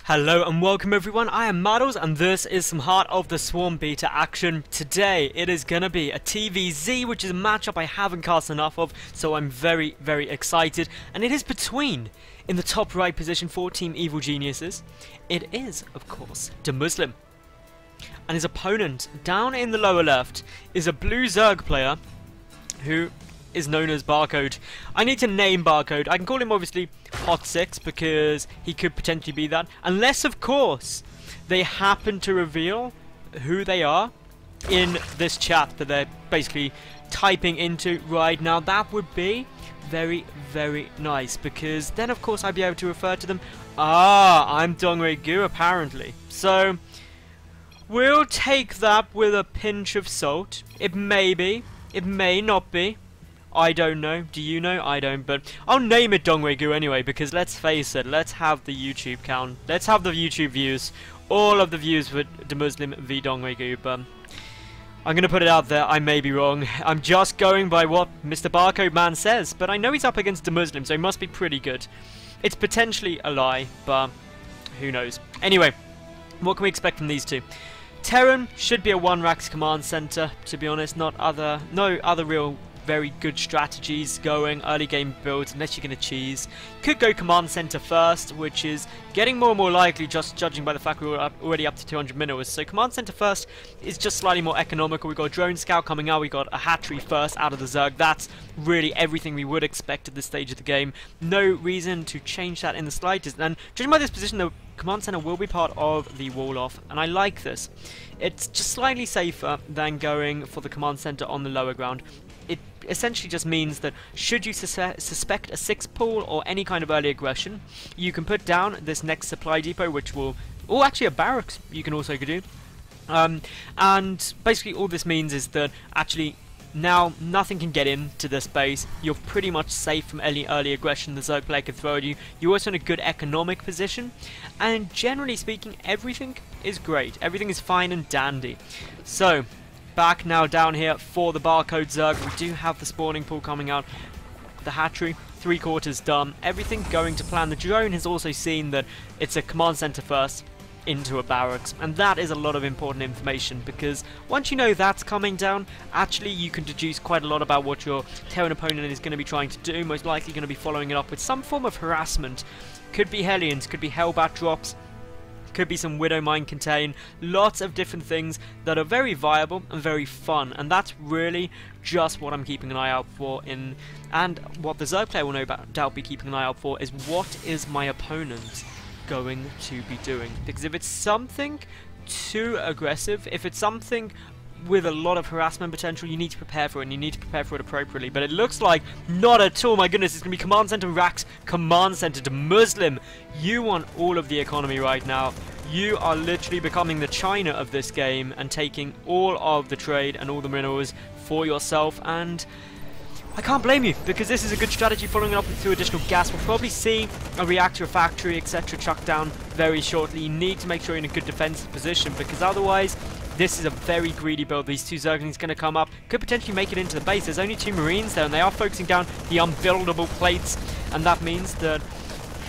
Hello and welcome everyone, I am Madals and this is some Heart of the Swarm beta action. Today it is gonna be a TvZ, which is a matchup I haven't cast enough of, so I'm very excited. And it is between, in the top right position for Team Evil Geniuses, it is, of course, DeMusliM. And his opponent, down in the lower left, is a blue Zerg player who is known as Barcode. I need to name Barcode. I can call him obviously HotS because he could potentially be that, unless of course they happen to reveal who they are in this chat that they're basically typing into right now. That would be very nice, because then of course I'd be able to refer to them. I'm DrG apparently. So we'll take that with a pinch of salt. It may be, it may not be. I don't know. Do you know? I don't, but I'll name it DrG anyway, because let's face it, let's have the YouTube count. Let's have the YouTube views. All of the views for DeMusliM v DrG, but I'm going to put it out there, I may be wrong. I'm just going by what Mr. Barcode Man says, but I know he's up against DeMusliM, so he must be pretty good. It's potentially a lie, but who knows. Anyway, what can we expect from these two? Terran should be a 1-Rax command center, to be honest. No other real very good strategies going early game builds unless you're going to cheese. Could go command center first, which is getting more and more likely, just judging by the fact we're already up to 200 minerals. So command center first is just slightly more economical. We've got a drone scout coming out, we got a hatchery first out of the Zerg. That's really everything we would expect at this stage of the game. No reason to change that in the slightest, and judging by this position, the command center will be part of the wall off, and I like this. It's just slightly safer than going for the command center on the lower ground. It essentially just means that should you suspect a 6 pool or any kind of early aggression, you can put down this next supply depot, which will, or actually a barracks you can also do. And basically all this means is that actually now nothing can get into this base. You're pretty much safe from any early aggression the Zerg player can throw at you. You're also in a good economic position, and generally speaking everything is great. Everything is fine and dandy. So back now down here for the Barcode Zerg. We do have the spawning pool coming out. The hatchery, 3/4 done. Everything going to plan. The drone has also seen that it's a command center first into a barracks, and that is a lot of important information, because once you know that's coming down, actually you can deduce quite a lot about what your Terran opponent is going to be trying to do. Most likely going to be following it up with some form of harassment. Could be Hellions, could be Hellbat drops, could be some Widow Mine contain, lots of different things that are very viable and very fun, and that's really just what I'm keeping an eye out for and what the Zerg player will no doubt be keeping an eye out for is what is my opponent going to be doing. Because if it's something too aggressive, if it's something with a lot of harassment potential, you need to prepare for it, and you need to prepare for it appropriately. But it looks like not at all. My goodness, it's going to be command center Rax, command center DeMusliM. You want all of the economy right now. You are literally becoming the China of this game and taking all of the trade and all the minerals for yourself, and I can't blame you, because this is a good strategy. Following up with 2 additional gas, we'll probably see a reactor, a factory, etc. chucked down very shortly. You need to make sure you're in a good defensive position, because otherwise this is a very greedy build. These 2 Zerglings going to come up, could potentially make it into the base. There's only 2 Marines there, and they are focusing down the unbuildable plates, and that means that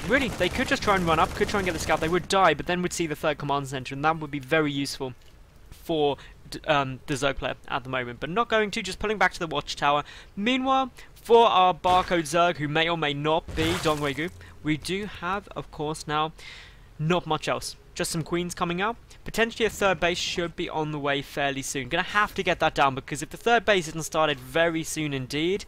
really they could just try and run up, could try and get the scout. They would die, but then would see the 3rd command center, and that would be very useful for the Zerg player at the moment, but not going to, just pulling back to the watchtower. Meanwhile, for our Barcode Zerg, who may or may not be DrG, we do have, of course, now not much else. Just some queens coming out. Potentially a 3rd base should be on the way fairly soon. Gonna have to get that down, because if the 3rd base isn't started very soon indeed,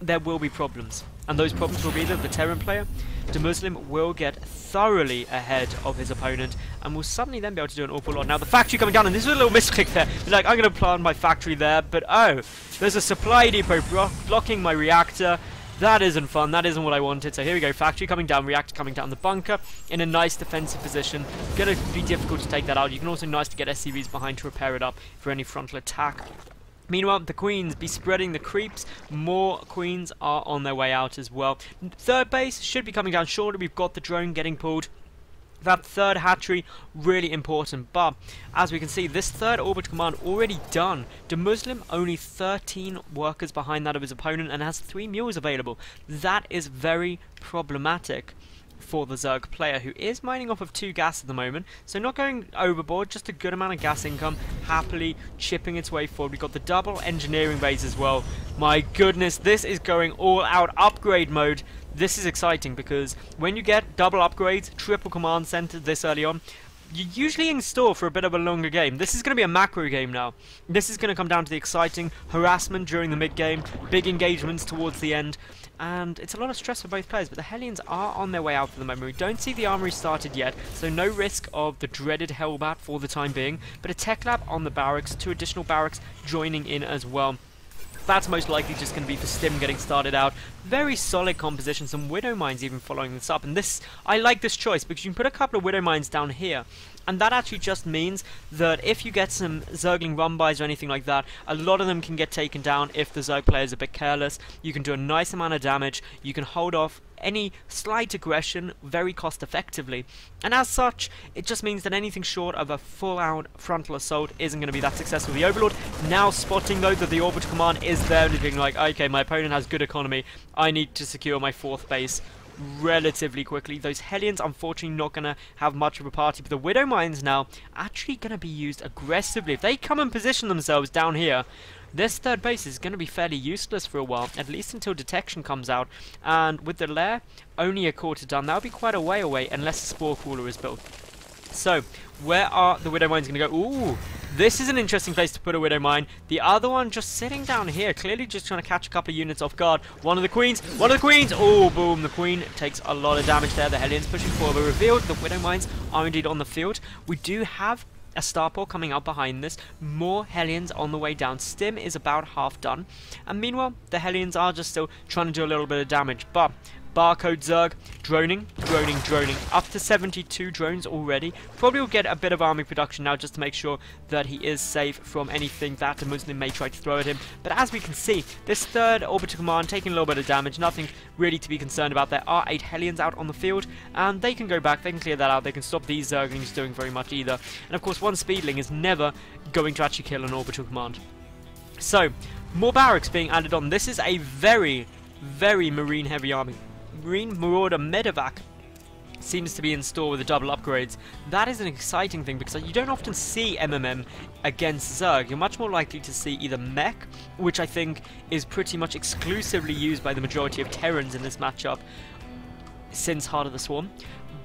there will be problems. And those problems will be that the Terran player, DeMusliM, will get thoroughly ahead of his opponent and will suddenly then be able to do an awful lot. Now the factory coming down, and this is a little misclick there. Like, I'm going to plant my factory there, but oh, there's a supply depot blocking my reactor. That isn't fun, that isn't what I wanted. So here we go, factory coming down, reactor coming down, the bunker in a nice defensive position. Gonna be difficult to take that out. You can also nice to get SCVs behind to repair it up for any frontal attack. Meanwhile, the queens be spreading the creeps. More queens are on their way out as well. 3rd base should be coming down shortly. We've got the drone getting pulled. That 3rd hatchery, really important, but as we can see, this 3rd orbit command already done. DeMusliM only 13 workers behind that of his opponent and has 3 mules available. That is very problematic. for the Zerg player, who is mining off of 2 gas at the moment, so not going overboard, just a good amount of gas income, happily chipping its way forward. We've got the double engineering base as well. My goodness, this is going all out upgrade mode. This is exciting because when you get double upgrades, triple command center this early on, you're usually in store for a bit of a longer game. This is going to be a macro game now. This is going to come down to the exciting harassment during the mid-game, big engagements towards the end, and it's a lot of stress for both players, but the Hellions are on their way out for the moment. We don't see the armory started yet, so no risk of the dreaded Hellbat for the time being, but a tech lab on the barracks, 2 additional barracks joining in as well. That's most likely just going to be for Stim getting started out. Very solid composition, some Widow Mines even following this up. And this, I like this choice because you can put a couple of Widow Mines down here. And that actually just means that if you get some Zergling run-bys or anything like that, a lot of them can get taken down if the Zerg player is a bit careless. You can do a nice amount of damage, you can hold off any slight aggression very cost effectively, and as such it just means that anything short of a full-out frontal assault isn't going to be that successful. The Overlord now spotting though that the orbital command is there and being like, okay, my opponent has good economy, I need to secure my 4th base relatively quickly. Those Hellions unfortunately not going to have much of a party, but the Widow Mines now actually going to be used aggressively. If they come and position themselves down here, this 3rd base is going to be fairly useless for a while, at least until detection comes out, and with the lair only a quarter done, that'll be quite a way away unless a Spore Crawler is built. So, where are the Widow Mines going to go? Ooh, this is an interesting place to put a Widow Mine. The other one just sitting down here, clearly just trying to catch a couple of units off guard. One of the Queens! Oh, boom, the Queen takes a lot of damage there. The Hellions pushing forward, revealed the Widow Mines are indeed on the field. We do have a starport coming up behind this, more Hellions on the way down. Stim is about half done, and meanwhile the Hellions are just still trying to do a little bit of damage, but Barcode Zerg droning, up to 72 drones already. Probably will get a bit of army production now just to make sure that he is safe from anything that DeMusliM may try to throw at him. But as we can see, this 3rd orbital command taking a little bit of damage, nothing really to be concerned about. There are 8 Hellions out on the field, and they can go back, they can clear that out, they can stop these Zerglings doing very much either. And of course, one Speedling is never going to actually kill an orbital command. So, more barracks being added on. This is a very, very marine heavy army. Marine Marauder Medevac seems to be in store with the double upgrades. That is an exciting thing because you don't often see MMM against Zerg. You're much more likely to see either Mech, which I think is pretty much exclusively used by the majority of Terrans in this matchup since Heart of the Swarm.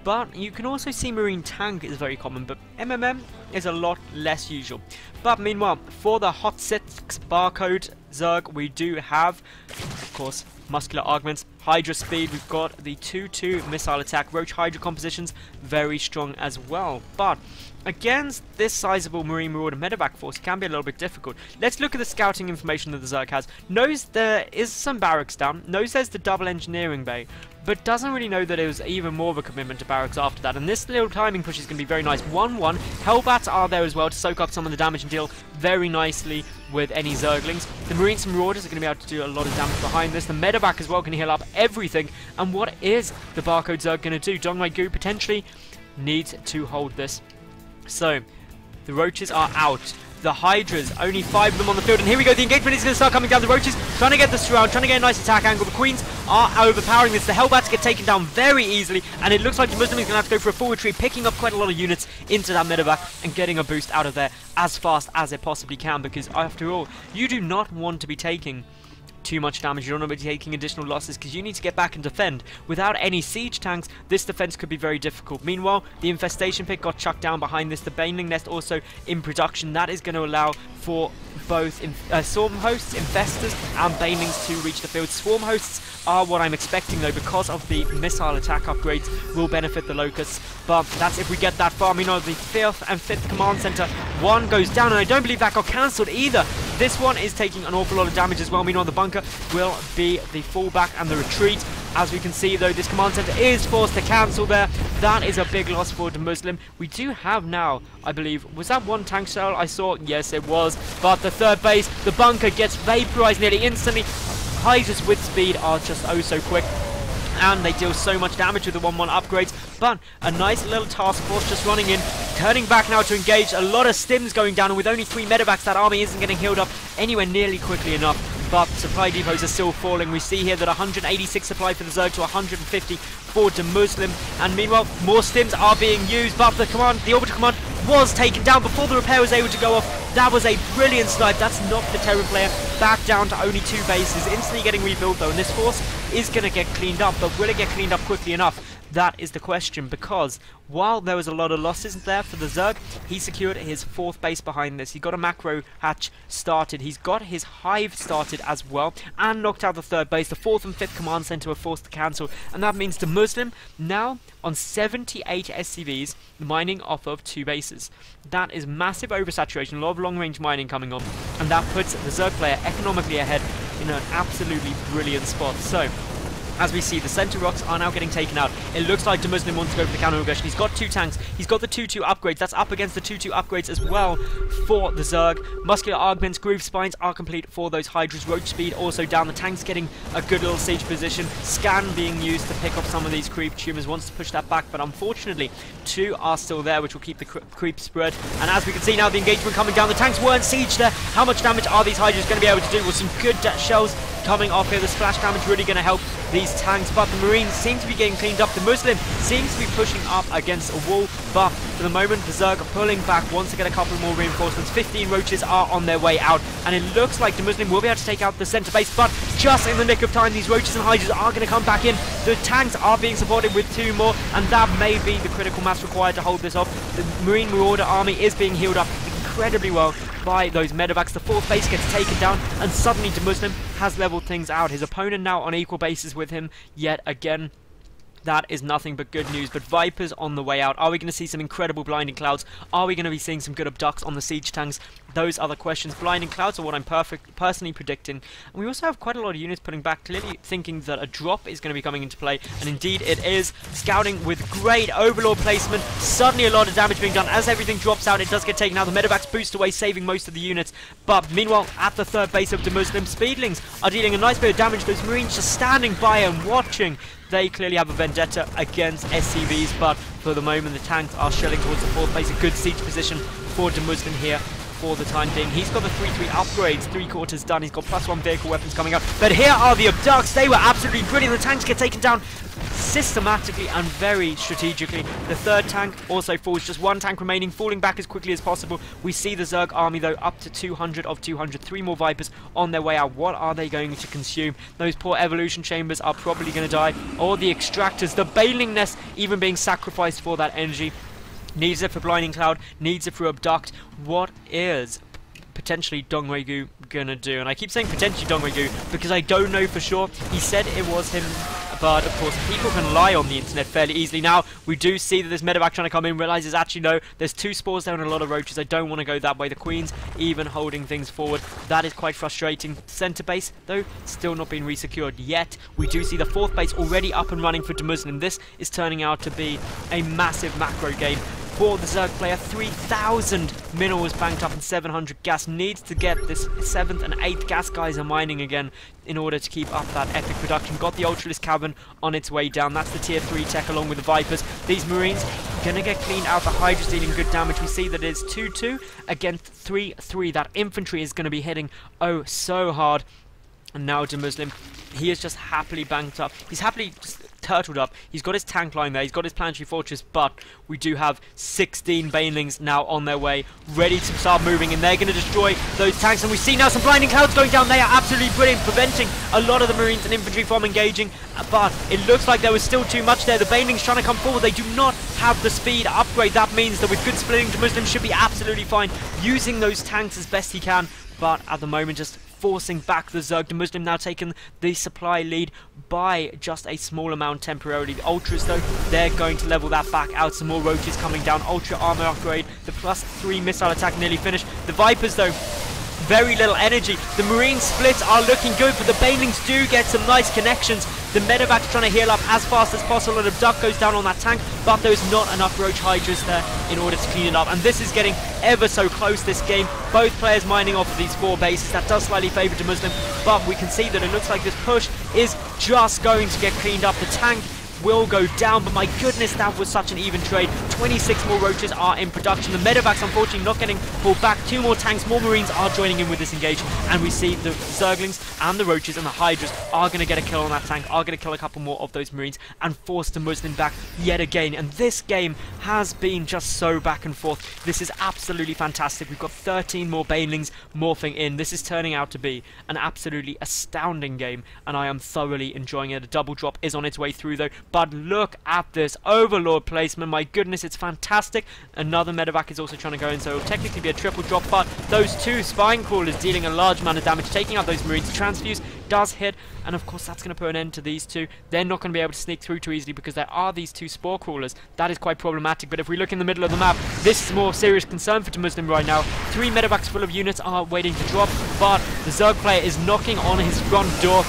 But you can also see Marine Tank is very common, but MMM is a lot less usual. But meanwhile, for the HotS barcode Zerg, we do have, of course, muscular augments, Hydra speed. We've got the 2-2 missile attack. Roach Hydra compositions very strong as well. But against this sizable Marine Marauder medevac force, it can be a little bit difficult. Let's look at the scouting information that the Zerg has. Knows there is some barracks down, knows there's the double engineering bay, but doesn't really know that it was even more of a commitment to barracks after that. And this little timing push is going to be very nice. 1-1. Hellbats are there as well to soak up some of the damage and deal very nicely with any Zerglings. The Marines and Marauders are going to be able to do a lot of damage behind this. The medevac as well can heal up everything. And what is the barcode Zerg going to do? Dongwei Gu potentially needs to hold this. So, the Roaches are out. The Hydras, only 5 of them on the field, and here we go, the engagement is going to start coming down. The Roaches trying to get the surround, trying to get a nice attack angle. The Queens are overpowering this. The Hellbats get taken down very easily, and it looks like DeMusliM is going to have to go for a full retreat, picking up quite a lot of units into that medevac and getting a boost out of there as fast as it possibly can, because after all, you do not want to be taking too much damage. You don't want to be taking additional losses because you need to get back and defend. Without any siege tanks, this defense could be very difficult. Meanwhile, the infestation pick got chucked down behind this. The Baneling Nest also in production. That is going to allow for both Swarm Hosts, Infestors, and Banelings to reach the field. Swarm Hosts are what I'm expecting though, because of the missile attack upgrades will benefit the Locusts. But that's if we get that far. Meanwhile, the 4th and 5th command center, one goes down, and I don't believe that got cancelled either. This one is taking an awful lot of damage as well. Meanwhile, the bunker will be the fallback and the retreat. As we can see though, this command center is forced to cancel there. That is a big loss for DeMusliM. We do have now, I believe, was that one tank shell I saw? Yes, it was. But the 3rd base, the bunker gets vaporized nearly instantly. Hydras with speed are just oh so quick, and they deal so much damage with the 1-1 upgrades. But a nice little task force just running in, turning back now to engage. A lot of stims going down, and with only 3 medevacs, that army isn't getting healed up anywhere nearly quickly enough. But supply depots are still falling. We see here that 186 supply for the Zerg to 150 for DeMusliM, and meanwhile more stims are being used, but the orbital command was taken down before the repair was able to go off. That was a brilliant snipe. That's knocked the Terran player back down to only 2 bases, instantly getting rebuilt though, and this force is going to get cleaned up, but will it get cleaned up quickly enough? That is the question, because while there was a lot of losses there for the Zerg, he secured his 4th base behind this. He got a macro hatch started, he's got his hive started as well, and knocked out the 3rd base. The 4th and 5th command center were forced to cancel, and that means DeMusliM now on 78 SCVs, mining off of 2 bases. That is massive oversaturation, a lot of long-range mining coming on, and that puts the Zerg player economically ahead in an absolutely brilliant spot. So, as we see, the center rocks are now getting taken out. It looks like DeMusliM wants to go for the counter aggression. He's got 2 tanks. He's got the 2-2 upgrades. That's up against the 2-2 upgrades as well for the Zerg. Muscular augments, groove spines are complete for those Hydras. Roach speed also down. The tank's getting a good little siege position. Scan being used to pick off some of these creep. Tumors wants to push that back, but unfortunately 2 are still there, which will keep the creep spread. And as we can see now, the engagement coming down. The tanks weren't sieged there. How much damage are these Hydras going to be able to do? With some good shells coming off here, the splash damage really going to help these tanks, but the Marines seem to be getting cleaned up. The Muslim seems to be pushing up against a wall, but for the moment the Zerg are pulling back, wants to get a couple more reinforcements. 15 roaches are on their way out, and it looks like the Muslim will be able to take out the center base, but just in the nick of time, these roaches and Hydras are going to come back in. The tanks are being supported with 2 more, and that may be the critical mass required to hold this off. The Marine Marauder army is being healed up incredibly well by those medevacs. The 4th base gets taken down, and suddenly DeMusliM has leveled things out. His opponent now on equal bases with him yet again. That is nothing but good news, but Vipers on the way out. Are we going to see some incredible blinding clouds? Are we going to be seeing some good abducts on the siege tanks? Those are the questions. Blinding clouds are what I'm personally predicting. And we also have quite a lot of units putting back, clearly thinking that a drop is going to be coming into play, and indeed it is. Scouting with great overlord placement. Suddenly a lot of damage being done. As everything drops out, it does get taken out. The medevacs boost away, saving most of the units. But meanwhile, at the 3rd base of DeMusliM, Speedlings are dealing a nice bit of damage. Those Marines just standing by and watching. They clearly have a vendetta against SCVs, but for the moment the tanks are shelling towards the 4th base. A good siege position for DeMusliM here for the time being. He's got the 3-3 upgrades, 3/4 done. He's got +1 vehicle weapons coming up. But here are the abducts. They were absolutely brilliant. The tanks get taken down systematically and very strategically. The 3rd tank also falls. Just 1 tank remaining, falling back as quickly as possible. We see the Zerg army though up to 200 of 200. 3 more Vipers on their way out. What are they going to consume? Those poor evolution chambers are probably going to die. Or the extractors, the Baling Nest even being sacrificed for that energy. Needs it for Blinding Cloud, needs it for Abduct. What is potentially Dongwei-gu gonna do? And I keep saying potentially Dongwei-gu because I don't know for sure. He said it was him, but of course people can lie on the internet fairly easily. Now we do see that this medevac trying to come in realizes actually no, there's 2 spores there and a lot of roaches. I don't want to go that way. The Queen's even holding things forward. That is quite frustrating. Center base though still not being resecured yet. We do see the 4th base already up and running for DeMusliM. This is turning out to be a massive macro game for the Zerg player. 3,000 minerals banked up and 700 gas. Needs to get this 7th and 8th gas geyser mining again in order to keep up that epic production. Got the Ultralisk Cavern on its way down. That's the tier 3 tech along with the Vipers. These Marines gonna get cleaned out. The Hydra's dealing good damage. We see that it's 2-2 against 3-3. That infantry is gonna be hitting oh so hard. And now DeMusliM, he is just happily banked up. He's happily just turtled up. He's got his tank line there. He's got his planetary fortress, but we do have 16 Banelings now on their way, ready to start moving, and they're going to destroy those tanks. And we see now some blinding clouds going down. They are absolutely brilliant, preventing a lot of the Marines and infantry from engaging, but it looks like there was still too much there. The Banelings trying to come forward. They do not have the speed upgrade. That means that with good splitting, DeMusliM should be absolutely fine, using those tanks as best he can, but at the moment just forcing back the Zerg. DeMusliM now taking the supply lead by just a small amount temporarily. The Ultras though, they're going to level that back out. Some more roaches coming down. Ultra armor upgrade. The +3 missile attack nearly finished. The Vipers though, very little energy. The Marine splits are looking good, but the Banelings do get some nice connections. The medevac's trying to heal up as fast as possible, and Abduct goes down on that tank, but there's not enough Roach Hydras there in order to clean it up. And this is getting ever so close this game. Both players mining off of these 4 bases. That does slightly favour DeMusliM, but we can see that it looks like this push is just going to get cleaned up. The tank will go down, but my goodness, that was such an even trade. 26 more roaches are in production. The medevacs unfortunately not getting pulled back. 2 more tanks, more marines are joining in with this engagement, and we see the zerglings and the roaches and the hydras are going to get a kill on that tank, are going to kill a couple more of those marines and force DeMusliM back yet again. And this game has been just so back and forth. This is absolutely fantastic. We've got 13 more banelings morphing in. This is turning out to be an absolutely astounding game, and I am thoroughly enjoying it. A double drop is on its way through though, but look at this overlord placement. My goodness, it's fantastic. Another medevac is also trying to go in, so it'll technically be a triple drop, but those 2 spine crawlers dealing a large amount of damage, taking out those marines. Transfuse does hit, and of course that's going to put an end to these 2. They're not going to be able to sneak through too easily because there are these 2 spore crawlers. That is quite problematic, but if we look in the middle of the map, this is more serious concern for DeMusliM right now. 3 medevacs full of units are waiting to drop, but the Zerg player is knocking on his front door,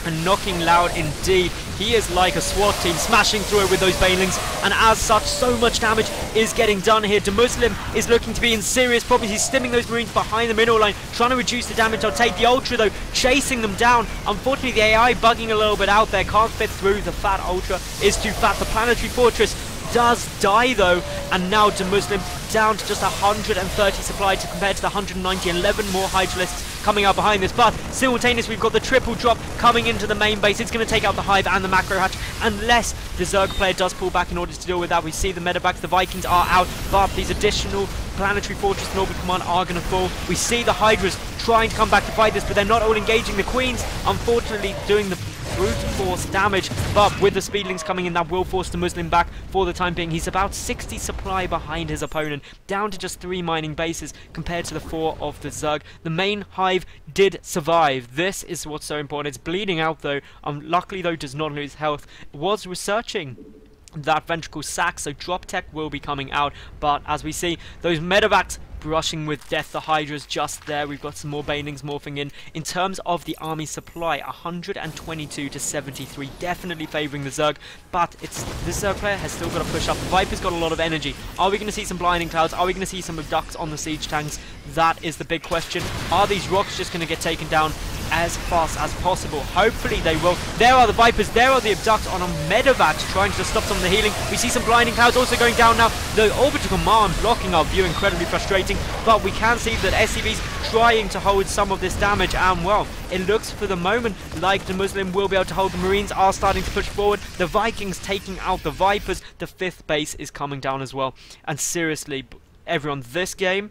and knocking loud indeed. He is like a SWAT team, smashing through it with those banelings, and as such, so much damage is getting done here. DeMusliM is looking to be in serious problems. He's stimming those marines behind the middle line, trying to reduce the damage. I'll take the Ultra though, chasing them down. Unfortunately, the AI bugging a little bit out there, can't fit through. The fat Ultra is too fat. The Planetary Fortress does die though, and now DeMusliM down to just 130 supply to compare to the 190. 11 more Hydralists coming out behind this, but simultaneously we've got the triple drop coming into the main base. It's going to take out the Hive and the Macro Hatch, unless the Zerg player does pull back in order to deal with that. We see the medevacs, the Vikings are out, but these additional Planetary Fortress and Orbital Command are going to fall. We see the Hydras trying to come back to fight this, but they're not all engaging. The Queens, unfortunately, doing the brute force damage, but with the speedlings coming in, that will force DeMusliM back for the time being. He's about 60 supply behind his opponent, down to just 3 mining bases compared to the 4 of the Zerg. The main Hive did survive. This is what's so important. It's bleeding out though. Luckily though, does not lose health. Was researching that ventricle sac, so drop tech will be coming out, but as we see, those medevacs brushing with death. The Hydra's just there. We've got some more banelings morphing in. In terms of the army supply, 122 to 73, definitely favouring the Zerg, but it's the Zerg player has still got to push up. The Viper's got a lot of energy. Are we going to see some blinding clouds? Are we going to see some abducts on the siege tanks? That is the big question. Are these rocks just going to get taken down as fast as possible? Hopefully they will. There are the Vipers, there are the abducts on a medevac trying to stop some of the healing. We see some blinding clouds also going down now. The orbital command blocking our view, incredibly frustrating, but we can see that SCV's trying to hold some of this damage, and well, it looks for the moment like DeMusliM will be able to hold. The Marines are starting to push forward. The Vikings taking out the Vipers. The 5th base is coming down as well. And seriously, everyone, this game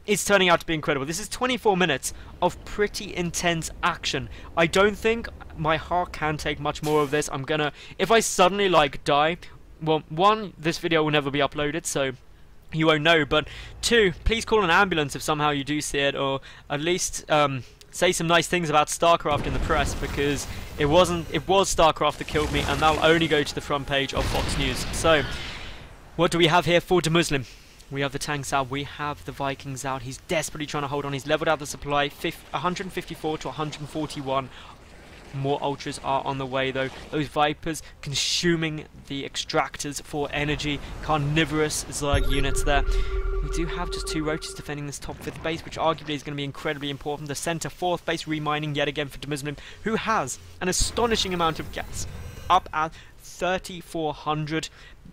is turning out to be incredible. This is 24 minutes of pretty intense action. I don't think my heart can take much more of this. I'm gonna, if I suddenly like die, well, 1, this video will never be uploaded, so you won't know, but 2, please call an ambulance if somehow you do see it, or at least say some nice things about StarCraft in the press, because it was StarCraft that killed me, and that'll only go to the front page of Fox News. So, what do we have here for DeMusliM? We have the tanks out, we have the Vikings out. He's desperately trying to hold on. He's leveled out the supply, 154 to 141. More Ultras are on the way though. Those Vipers consuming the extractors for energy. Carnivorous Zerg units there. We do have just 2 roaches defending this top 5th base, which arguably is going to be incredibly important. The center 4th base remining yet again for DeMusliM, who has an astonishing amount of gas, up at 3,400.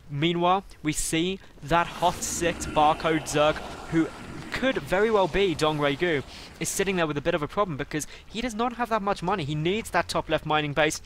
Meanwhile, we see that HotS 6 barcode Zerg, who could very well be Dong Regu, is sitting there with a bit of a problem because he does not have that much money. He needs that top left mining base.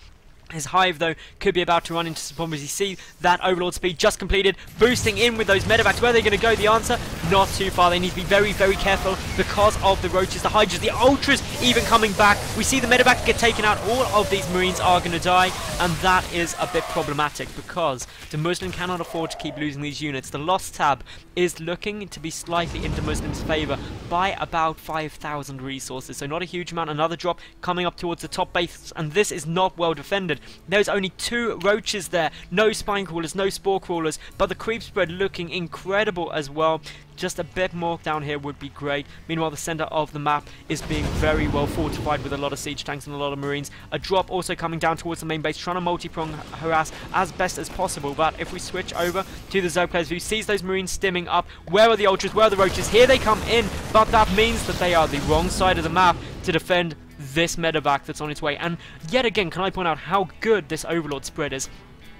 His Hive, though, could be about to run into some problems. You see that Overlord speed just completed, boosting in with those medevacs. Where are they going to go? The answer, not too far. They need to be very, very careful because of the roaches, the Hydras, the Ultras even coming back. We see the medevacs get taken out. All of these Marines are going to die, and that is a bit problematic because DeMusliM cannot afford to keep losing these units. The loss tab is looking to be slightly in DeMuslim's favour by about 5,000 resources, so not a huge amount. Another drop coming up towards the top base, and this is not well defended. There's only 2 roaches there, no spine crawlers, no spore crawlers, but the creep spread looking incredible as well. Just a bit more down here would be great. Meanwhile, the center of the map is being very well fortified with a lot of siege tanks and a lot of Marines. A drop also coming down towards the main base, trying to multi-prong harass as best as possible. But if we switch over to the Zerg players view, sees those Marines stimming up. Where are the Ultras? Where are the roaches? Here they come in, but that means that they are the wrong side of the map to defend this medevac that's on its way. And yet again, can I point out how good this Overlord spread is?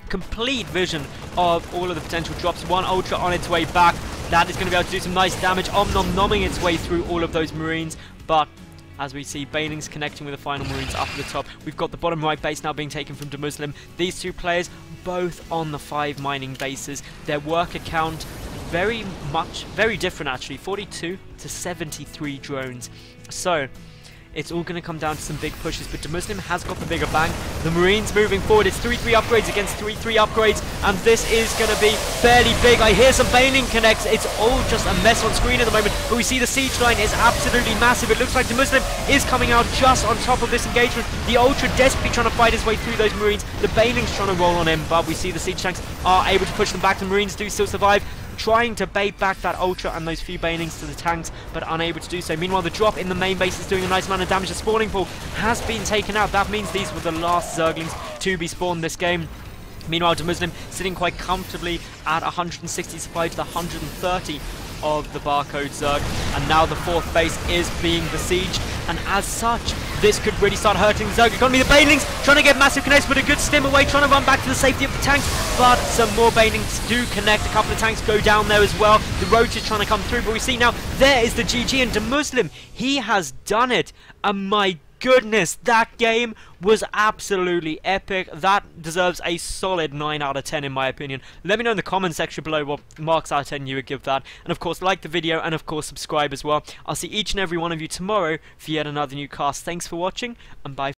complete vision of all of the potential drops. One Ultra on its way back. That is going to be able to do some nice damage. Nom-nomming its way through all of those Marines, but as we see, Baneling's connecting with the final Marines up at the top. We've got the bottom right base now being taken from DeMusliM. These two players, both on the 5 mining bases. Their worker count, very different actually. 42 to 73 drones. So, it's all going to come down to some big pushes, but DeMusliM has got the bigger bang. The Marines moving forward. It's 3-3 upgrades against 3-3 upgrades, and this is going to be fairly big. I hear some Baneling connects. It's all just a mess on screen at the moment, but we see the siege line is absolutely massive. It looks like DeMusliM is coming out just on top of this engagement. The Ultra desperately trying to fight his way through those Marines. The Baneling's trying to roll on him, but we see the siege tanks are able to push them back. The Marines do still survive, trying to bait back that Ultra and those few Banelings to the tanks, but unable to do so. Meanwhile, the drop in the main base is doing a nice amount of damage. The spawning pool has been taken out. That means these were the last Zerglings to be spawned this game. Meanwhile, DeMusliM sitting quite comfortably at 160 supply to the 130 of the barcode Zerg, and now the 4th base is being besieged, and as such, this could really start hurting the Zerg economy. The Banelings trying to get massive connects, but a good stim away, trying to run back to the safety of the tanks, but some more Banelings do connect. A couple of tanks go down there as well. The Roach is trying to come through, but we see now there is the GG, and DeMusliM, he has done it, and my goodness, that game was absolutely epic. That deserves a solid 9 out of 10 in my opinion. Let me know in the comment section below what marks out of 10 you would give that. And of course, like the video, and of course, subscribe as well. I'll see each and every one of you tomorrow for yet another new cast. Thanks for watching, and bye.